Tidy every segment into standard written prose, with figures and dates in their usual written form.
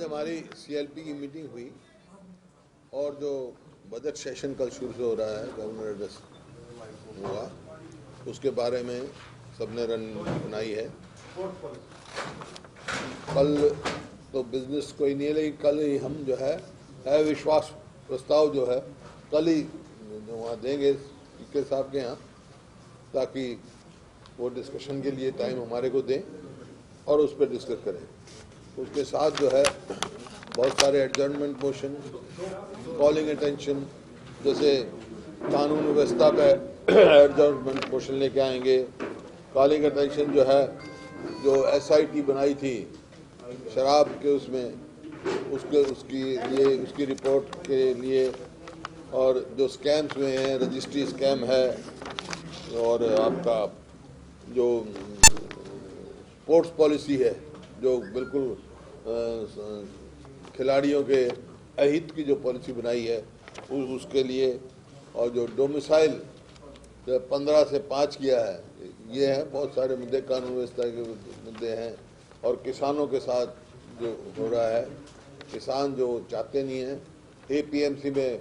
आज हमारी सीएलपी की मीटिंग हुई और जो बजट सेशन कल शुरू हो रहा है, गवर्नर एड्रेस हुआ, उसके बारे में सबने रणनीति बनाई है। कल तो बिजनेस कोई नहीं है, लेकिन कल ही हम जो है विश्वास प्रस्ताव जो है कल ही जो वहाँ देंगे स्पीकर साहब के यहाँ, ताकि वो डिस्कशन के लिए टाइम हमारे को दें और उस पर डिस्कस करें। उसके साथ जो है बहुत सारे एडजर्नमेंट मोशन, कॉलिंग अटेंशन, जैसे कानून व्यवस्था का एडजर्नमेंट मोशन लेके आएंगे। कॉलिंग अटेंशन जो है, जो एसआईटी बनाई थी शराब के उसमें, उसकी रिपोर्ट के लिए, और जो स्कैम्स हुए हैं, रजिस्ट्री स्कैम है, और आपका जो स्पोर्ट्स पॉलिसी है जो बिल्कुल खिलाड़ियों के अहित की जो पॉलिसी बनाई है उसके लिए, और जो डोमिसाइल 15 से 5 किया है, ये है बहुत सारे मुद्दे, कानून व्यवस्था के मुद्दे हैं। और किसानों के साथ जो हो रहा है, किसान जो चाहते नहीं हैं, एपीएमसी में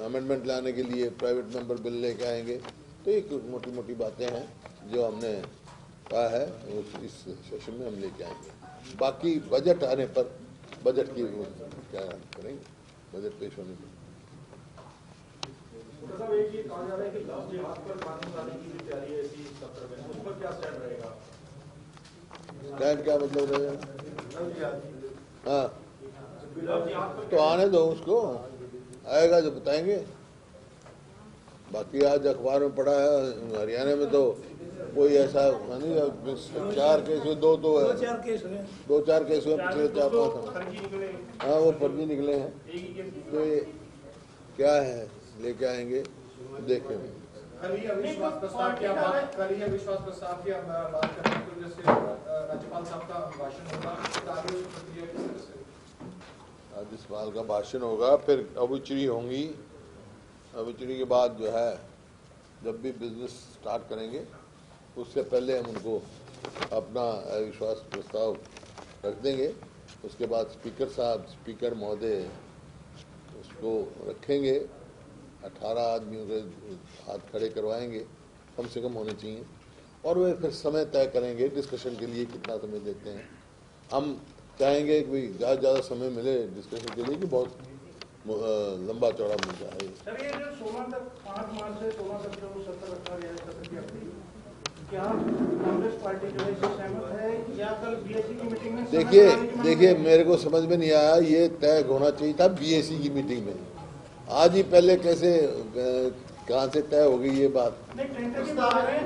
अमेंडमेंट लाने के लिए प्राइवेट मेंबर बिल लेके आएंगे। तो ये कुछ मोटी मोटी बातें हैं जो हमने कहा है इस सेशन में हम लेके आएंगे। बाकी बजट आने पर बजट की क्या करेंगे, बजट पेश होने पर। स्टैंड क्या मतलब रहेगा? हाँ, तो आने दो, उसको आएगा जो बताएंगे। बाकी आज अखबार में पढ़ा है हरियाणा में तो कोई ऐसा नहीं, 4 केस हुए, 2 है, 2-4 केस हुए पिछले 4-5 हाँ, वो फर्जी निकले हैं। तो ये क्या है, लेके आएंगे, देखेंगे। अविश्वास प्रस्ताव की बात करें तो जैसे राज्यपाल साहब का भाषण होगा, आगे प्रक्रिया किस तरह से? राज्यपाल का भाषण होगा, फिर अविचरी होंगी। अविचरी के बाद जो है, जब भी बिजनेस स्टार्ट करेंगे उससे पहले हम उनको अपना अविश्वास प्रस्ताव रख देंगे। उसके बाद स्पीकर महोदय उसको रखेंगे, 18 आदमियों के हाथ खड़े करवाएंगे, कम से कम होने चाहिए, और वे फिर समय तय करेंगे डिस्कशन के लिए कितना समय देते हैं। हम चाहेंगे कि भाई ज़्यादा समय मिले डिस्कशन के लिए, कि बहुत लंबा चौड़ा मुद्दा है। सर, ये जो 16 तक 5 मार्च से 16 तक जो सत्र रखा गया है, सत्र की अवधि, क्या कांग्रेस पार्टी जो है इससे सहमत है, या कल बीएससी की मीटिंग में? देखिए मेरे को समझ में नहीं आया, ये तय होना चाहिए था बीएससी की मीटिंग में। आज ही पहले कैसे कहाँ से तय हो गई ये बात? नहीं, टेंटेटिव बता रहे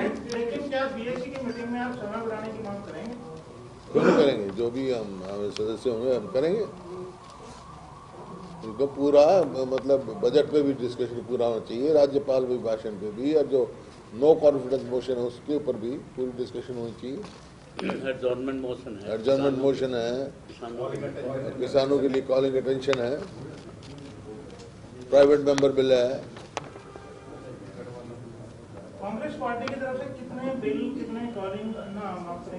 हैं, लेकिन क्या बीएससी की मीटिंग में आप समय बढ़ाने की मांग करेंगे? क्यों करेंगे, जो भी हम सदस्य होंगे हम करेंगे। उनको पूरा मतलब बजट पे भी डिस्कशन पूरा होना चाहिए, राज्यपाल भी भाषण पे भी, और जो नो कॉन्फिडेंस मोशन है उसके ऊपर भी पूरी डिस्कशन होनी चाहिए। एडजर्नमेंट मोशन है, किसानों के लिए कॉलिंग अटेंशन है, प्राइवेट मेंबर बिल है। कांग्रेस पार्टी की तरफ से कितने बिल, कितने कॉलिंग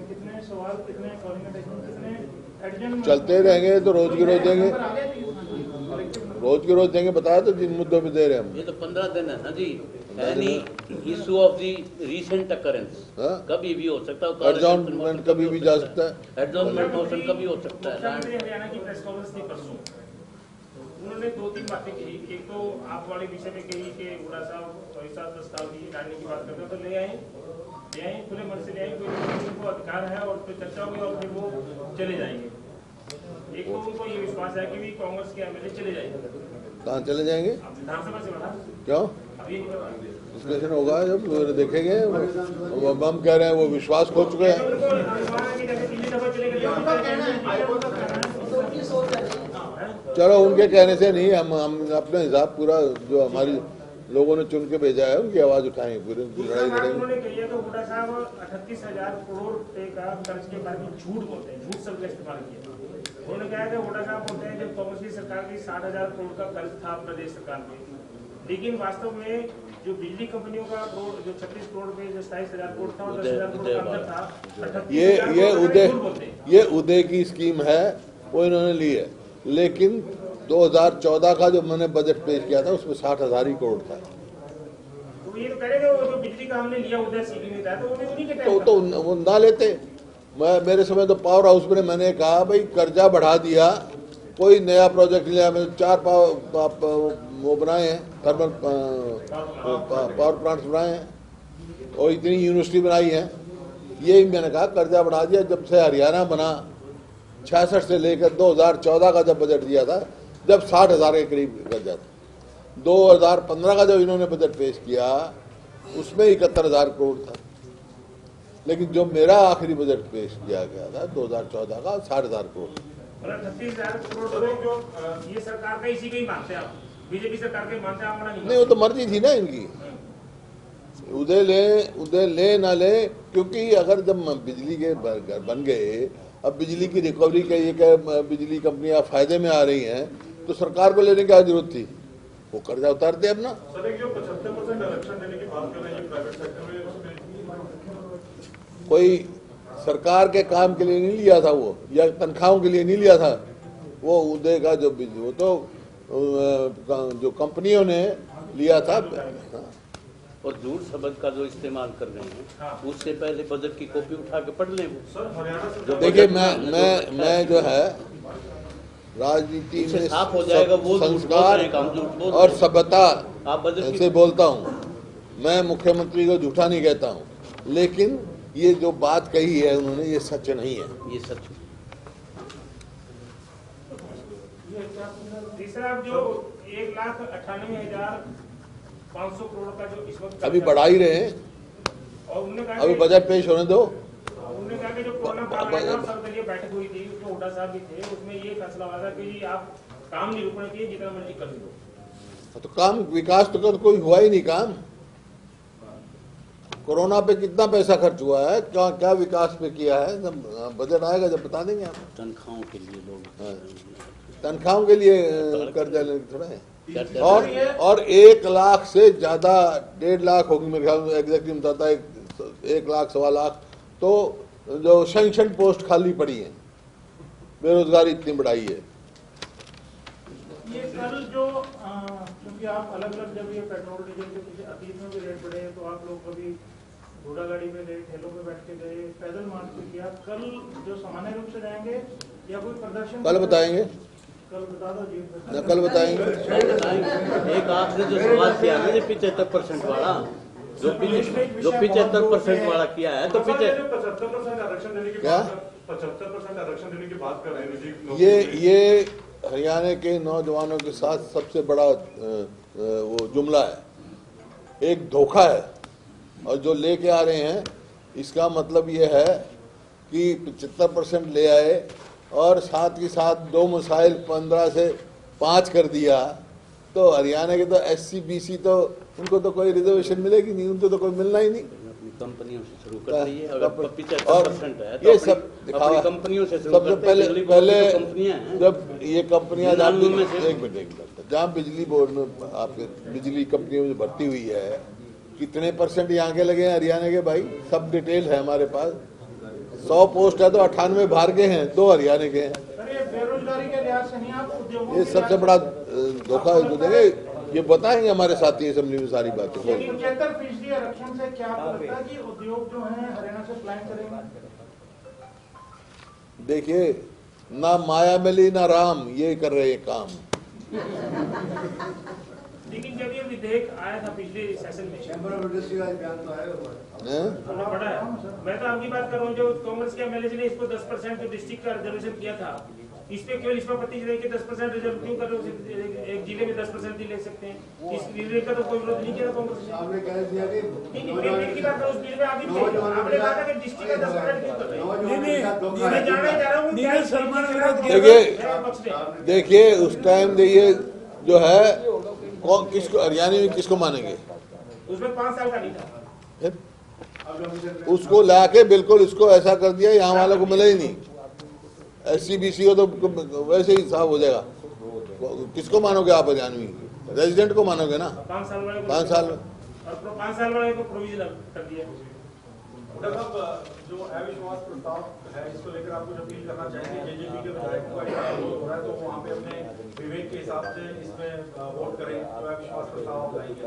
कितने सवाल, कितने कॉलिंग अटेंशन, कितने एडजर्नमेंट चलते रहेंगे, तो रोज की रोज देंगे, रोज के रोज देंगे। बताया तो जिन मुद्दों में दे रहे हैं हम। ये तो 15 दिन है ना जी। Any issue of the recent occurrence कभी भी हो सकता है, एडजर्नमेंट कभी भी जा सकता है, एडजर्नमेंट मोशन कभी हो सकता है। मुख्यमंत्री हरियाणा की प्रेस कॉन्फ्रेंस थी परसों, उन्होंने 2-3 बातें कही। एक तो आप वाले विषय में कही कि गुड़ा साहब ऐसा प्रस्ताव की लाने की बात करते हैं, तो ले आए खुले मन से ले आए, कोई उनको अधिकार है, और फिर चर्चा हुई और फिर वो चले जाएंगे। एक तो उनको ये विश्वास है कि भी कांग्रेस के एमएलए चले जाएंगे। कहाँ चले जाएंगे? विधानसभा से बता, क्यों? अभी डिस्कशन होगा जब देखेंगे। हम कह रहे हैं वो विश्वास खो चुके हैं। चलो उनके कहने से नहीं, हम अपने हिसाब पूरा जो हमारी लोगों ने चुन के भेजा है उनकी आवाज उठाएंगे, पूरी लड़ाई लड़ेंगे। उन्होंने कहा कि हुड्डा साहब 38,000 करोड़ रुपए का कर्ज के बारे में झूठ बोलते हैं, झूठ शब्द का इस्तेमाल किया। उन्होंने कहा कि हुड्डा साहब बोलते हैं जब कांग्रेस की सरकार की 60,000 करोड़ का कर्ज था प्रदेश सरकार में, लेकिन वास्तव में जो बिजली कंपनियों का जो 36 करोड़ में जो 27,000 करोड़ था और 10,000 करोड़ का अंदर था। ये उदय की स्कीम है, वो इन्होंने ली है। लेकिन 2014 का जो मैंने बजट पेश किया था उसमें 60,000 ही करोड़ था। तो ये तो कह रहे हैं वो जो बिजली का हमने लिया उधर सीबी में था, तो वो भी उन्हीं के टाइम तो वो ना लेते। मेरे समय तो पावर हाउस में मैंने कहा भाई कर्जा बढ़ा दिया, कोई नया प्रोजेक्ट लिया। मैंने 4 वो बनाए हैं, थर्मल पावर प्लांट्स बनाए हैं और इतनी यूनिवर्सिटी बनाई है। यही मैंने कहा कर्जा बढ़ा दिया। जब से हरियाणा बना 66 से लेकर 2014 का जब बजट दिया था, जब 60,000 के करीब कर्जा था। 2015 का जब इन्होंने बजट पेश किया उसमें 71,000 करोड़ था। लेकिन जो मेरा आखिरी बजट पेश किया गया था 2014 का 60,000 करोड़। 38,000 करोड़ रुपए जो ये सरकार का इसी के ही मानते हैं आप, बीजेपी सरकार के मानते हैं, आप मना नहीं, वो तो मर्जी थी ना इनकी, उदय ले ना ले। क्योंकि अगर जब बिजली के घर बन गए, अब बिजली की रिकवरी के ये क्या बिजली कंपनियां फायदे में आ रही हैं, तो सरकार को लेने की क्या जरूरत थी? वो कर्जा उतारते अपना। सर, एक जो 75% आरक्षण देने की बात कर रहे हैं प्राइवेट सेक्टर में, उसमें कोई सरकार के काम के लिए नहीं लिया था वो, या तनख्वाहों के लिए नहीं लिया था वो। उदय का जो वो तो जो कंपनियों ने लिया था। और झूठ शब्द का जो इस्तेमाल कर रहे हैं, उससे पहले बजट की कॉपी उठा के पढ़ लें। सर हरियाणा से देखिए, मैं जो है राजनीति में साफ हो जाएगा, वो संस्कार और सभ्यता से बोलता हूँ। मैं मुख्यमंत्री को झूठा नहीं कहता हूँ, लेकिन ये जो बात कही है उन्होंने, ये सच नहीं है। ये सच। तीसरा जो 1,98,500 करोड़ का जो इस वक्त अभी बढ़ा ही रहे हैं, और उन्होंने कहा अभी बजट पेश होने दो। उन्होंने कहा कि जो कोरोना काल में सर्वदलीय बैठक हुई थी, उसमें हुड्डा साहब भी थे, उसमें ये फैसला हुआ था कि आप काम निरूपण किए जितना मर्जी कर लो। तो काम विकास तो कोई हुआ ही नहीं। काम कोरोना पे कितना पैसा खर्च हुआ है, क्या क्या विकास पे किया है, जब बजट आएगा जब बता देंगे आप। तनख्वाहों के लिए लोग, तनख्वाहों के लिए कर्जा लेने थोड़ा है। और 1 लाख से ज्यादा, 1.5 लाख होगी मेरे ख्याल में, एग्जैक्टली बताता है 1 लाख 1.25 लाख तो जो सैंक्शन पोस्ट खाली पड़ी है, बेरोजगारी इतनी बढ़ाई है। ये कल जो क्योंकि आप अलग अलग जब ये पेट्रोल डीजल के पीछे अतीत में भी रेट बढ़े हैं, तो आप लोग कभी घोड़ा गाड़ी में गए, ठेलों पे बैठ के गए, पैदल मार्च पे किया, कल जो सामान्य रूप से जाएंगे या कोई प्रदर्शन? कल बताएंगे, कल बता दो जी। कल बताएंगे। एक आपने जो सवाल किया ना 75% वाला, जो 75% वाला किया है, तो पीछे 75% आरक्षण देने की क्या? 75% आरक्षण देने की बात कर रहे हैं निजी। ये हरियाणा के नौजवानों के साथ सबसे बड़ा वो जुमला है, एक धोखा है। और जो लेके आ रहे हैं इसका मतलब ये है कि 75% ले आए और साथ ही साथ 2 मसाइल 15 से 5 कर दिया। तो हरियाणा के तो SC BC तो उनको तो कोई रिजर्वेशन मिलेगी नहीं, उनको तो कोई मिलना ही नहीं। अपनी कंपनियों से शुरू कर रही है। अगर 75% है तो ये सब अपनी कंपनियों से शुरू सबसे करते हैं। पहले कंपनियां हैं, जब ये कंपनियां एक मिनट जहाँ बिजली बोर्ड में आपके बिजली कंपनियों में भर्ती हुई है, कितने % यहाँ के लगे हैं हरियाणा के? भाई सब डिटेल है हमारे पास। 100 पोस्ट है तो 98 बाहर के हैं, 2 हरियाणा के हैं। बेरोजगारी के लिहाज से नहीं, आप उद्योगों ये सबसे बड़ा धोखा जो देंगे, ये बताएंगे हमारे साथी असेंबली में सारी बातें। 75% आरक्षण से क्या आपको लगता है कि उद्योग जो है हरियाणा से प्लान करेंगे? देखिए, ना माया मिली ना राम, ये कर रहे हैं काम। लेकिन जब ये विधेयक आया था पिछले सेशन में, हमने पढ़ा है, मैं तो आपकी बात कर रहा हूँ, जो कांग्रेस के MLA ने इसको 10% जो डिस्ट्रिक्ट का रिजर्वेशन किया था, इस पे केवल इस पर आपत्ति है कि 10% रिजर्व क्यों कर रहे हो? एक जिले में 10% ही ले सकते हैं। इस विधेयक का तो कोई विरोध नहीं किया कांग्रेस ने। आपने कह दिया कि की बात उस बिल में आप भी आपने कहा था कि डिस्ट्रिक्ट का 10% क्यों कर रहे हैं? मैं जानना चाह रहा हूँ क्या सलमान विरोध। देखिए उस टाइम ये जो है किसको हरियाणा में किसको मानेंगे? उसमें 5 साल का नहीं था। उसको लाके बिल्कुल इसको ऐसा कर दिया, यहाँ वालों को मिला ही नहीं। SC BC हो तो वैसे ही साफ हो जाएगा। किसको मानोगे आप हरियाणवी? रेजिडेंट को मानोगे ना। 5 साल वाले 5 साल में और 5 साल वाले को प्रोविजन कर दिया। जो अविश्वास प्रस्ताव है, इसको लेकर आप कुछ अपील करना चाहेंगे? जेजेपी के विधायकों का विरोध हो रहा है, तो वहाँ पे अपने विवेक के हिसाब से इसमें वोट करें, जो अविश्वास प्रस्ताव लाएंगे।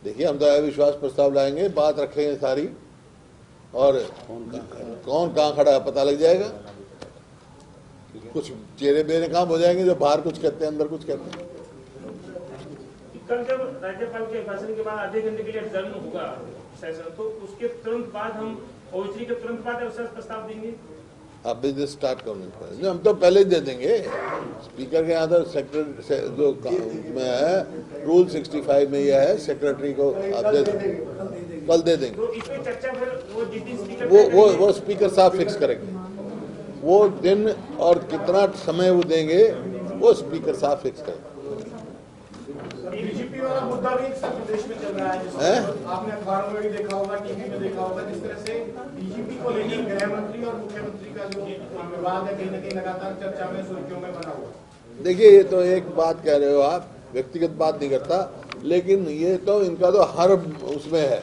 देखिए, हम तो अविश्वास प्रस्ताव लाएंगे, बात रखेंगे सारी, और कौन कहाँ खड़ा है पता लग जाएगा। कुछ चेहरे बेनकाब हो जाएंगे जो बाहर कुछ कहते हैं, अंदर कुछ कहते हैं। कल जब राज्यपाल के भाषण के बाद आधे घंटे के लिए adjourn होगा सेशन, तो उसके तुरंत बाद हम ओवैसी के तुरंत बाद अविश्वास प्रस्ताव देंगे। आप बिजनेस स्टार्ट करने हम तो पहले ही दे देंगे। स्पीकर के यहाँ तो सेक्रेटरी जो में है रूल 65 में यह है, सेक्रेटरी को आप दे देंगे, कल दे देंगे। तो इसमें चर्चा फिर वो जितनी स्पीकर वो स्पीकर साहब फिक्स करेंगे, वो दिन और कितना समय वो देंगे वो स्पीकर साहब फिक्स करेंगे। बीजेपी वाला मुद्दा भी एक साथ प्रदेश में चल रहा है, जिसमें आपने अखबारों में भी देखा होगा, टीवी में देखा होगा, जिस तरह से बीजेपी को लेकर गृह मंत्री और मुख्यमंत्री का जो विवाद है कहीं न कहीं लगातार चर्चा में, सुर्खियों में बना हुआ। देखिए, ये तो एक बात कह रहे हो आप, व्यक्तिगत बात नहीं करता, लेकिन ये तो इनका तो हर उसमें है।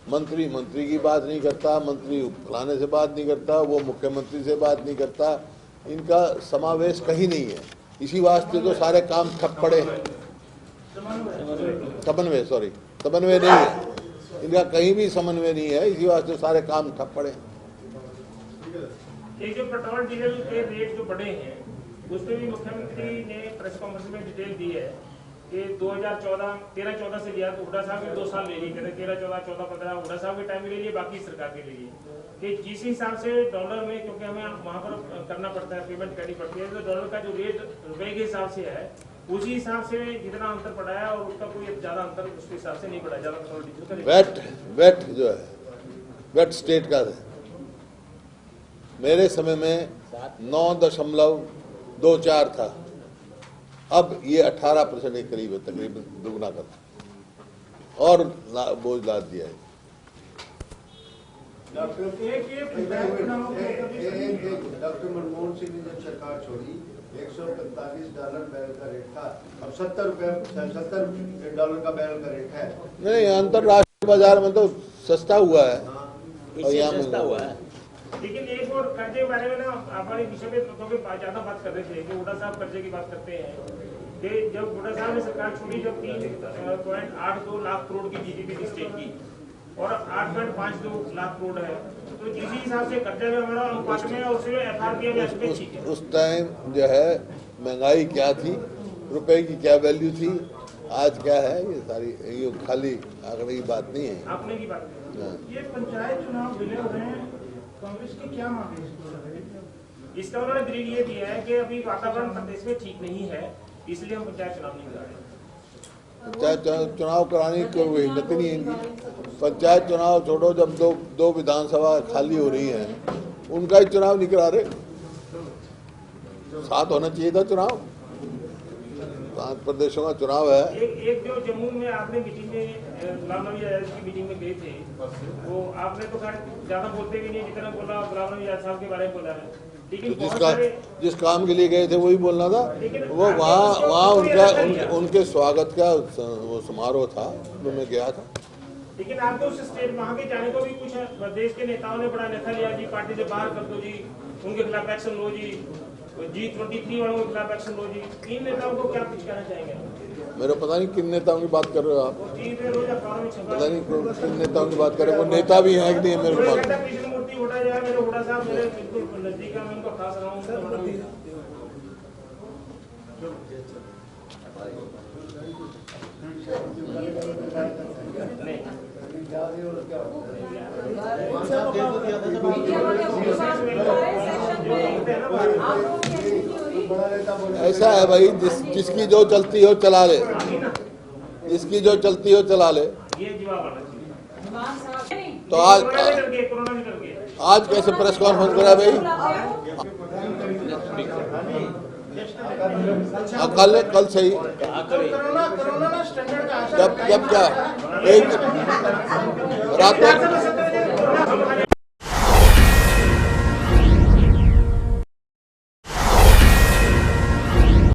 मंत्री की बात नहीं करता, मंत्री फलाने से बात नहीं करता, वो मुख्यमंत्री से बात नहीं करता, इनका समावेश कहीं नहीं है। इसी वास्ते तो सारे काम ठप पड़े हैं। समन्वय नहीं है इनका, कहीं भी समन्वय नहीं है, इसी वास्ते सारे काम ठप पड़े हैं। ये जो पेट्रोल डीजल के रेट जो बढ़े हैं, उसमें भी मुख्यमंत्री ने प्रेस कॉन्फ्रेंस में डिटेल दी है कि 2013-14 से लिया, तो हुड्डा साहब ने 2 साल ले लिए, कहते 13-14, 14-15 हुड्डा साहब के टाइम में ले लिए, बाकी सरकार के ले लिए। कि जिस हिसाब से डॉलर में, क्योंकि हमें वहाँ पर करना पड़ता है, पेमेंट करनी पड़ती है, तो डॉलर का जो रेट रुपए के हिसाब से है, उसी हिसाब से जितना अंतर पड़ा है, और उसका कोई ज्यादा अंतर उसके हिसाब से नहीं पड़ा, ज्यादा पेट्रोल डीजल का वेट जो है, वेट स्टेट का है। मेरे समय में 9.24 था, अब ये 18% के करीब है, तकरीबन दुगना कर और बोझ लाद दिया है। डॉक्टर मनमोहन सिंह ने जब सरकार छोड़ी, $145 बैरल का रेट था, अब $70 का बैरल का रेट है। नहीं, अंतरराष्ट्रीय बाजार में तो सस्ता हुआ है, और यहाँ सस्ता हुआ है। लेकिन एक और कर्जे के बारे में ना हमारे विषय में तो ज्यादा बात कर रहे थे कि हुड्डा साहब कर्जे की बात करते हैं कि जब हुड्डा साहब ने सरकार छोड़ी, जब 3.82 लाख करोड़ की जीडीपी थी स्टेट की, और 8.52 लाख करोड़ है, तो जिस हिसाब से कर्जा में हमारा अनुपात में, और उसमें एफआरपी में उस टाइम जो है महंगाई क्या थी, रुपए की क्या वैल्यू थी, आज क्या है, ये सारी ये खाली आंकड़े की बात नहीं है। आपने की बात ये पंचायत चुनाव डिले हो रहे हैं, कांग्रेस की क्या मांग है इसका उन्होंने दलील ये दिया है कि अभी वातावरण प्रदेश में ठीक नहीं है, इसलिए हम पंचायत चुनाव नहीं करा रहे। पंचायत चुनाव कराने की कोई हिम्मत नहीं है इनकी। पंचायत चुनाव छोड़ो, जब दो विधानसभा खाली हो रही हैं, उनका ही चुनाव नहीं करा रहे। साथ होना चाहिए था चुनाव, 5 प्रदेशों का चुनाव है। एक जो जम्मू में आपने मीटिंग में गुलाम नबी आजाद की मीटिंग में गए थे, वो आपने तो खैर ज्यादा बोलते भी नहीं, जितना बोला गुलाम नबी आजाद साहब के बारे में बोला है, लेकिन तो जिस काम के लिए गए थे वही बोलना था। वो वहाँ उनके स्वागत का वो समारोह था, मैं गया था। लेकिन आपको उस स्टेट वहाँ के जाने को भी कुछ देश के नेताओं ने बड़ा लेखा लिया जी, पार्टी से बाहर कर दो जी, उनके खिलाफ एक्शन लो जी, G23 वालों के खिलाफ एक्शन लो जी। इन नेताओं को क्या कुछ कहना चाहेंगे? मेरे पता नहीं किन नेताओं की बात कर रहे हो आप, पता नहीं किन नेताओं की बात कर रहे हो, वो नेता भी हैं कि नहीं मेरे को कृष्ण मूर्ति उठा जाए, मेरे हुड्डा साहब मेरे बिल्कुल नजदीक है, मैं उनको खास रहा हूँ। ऐसा है भाई, जिसकी जो चलती हो चला ले, जिसकी जो चलती हो चला ले। ये जवाब आना चाहिए। तो आज कैसे प्रेस कॉन्फ्रेंस करा भाई? कल सही, जब क्या एक रात में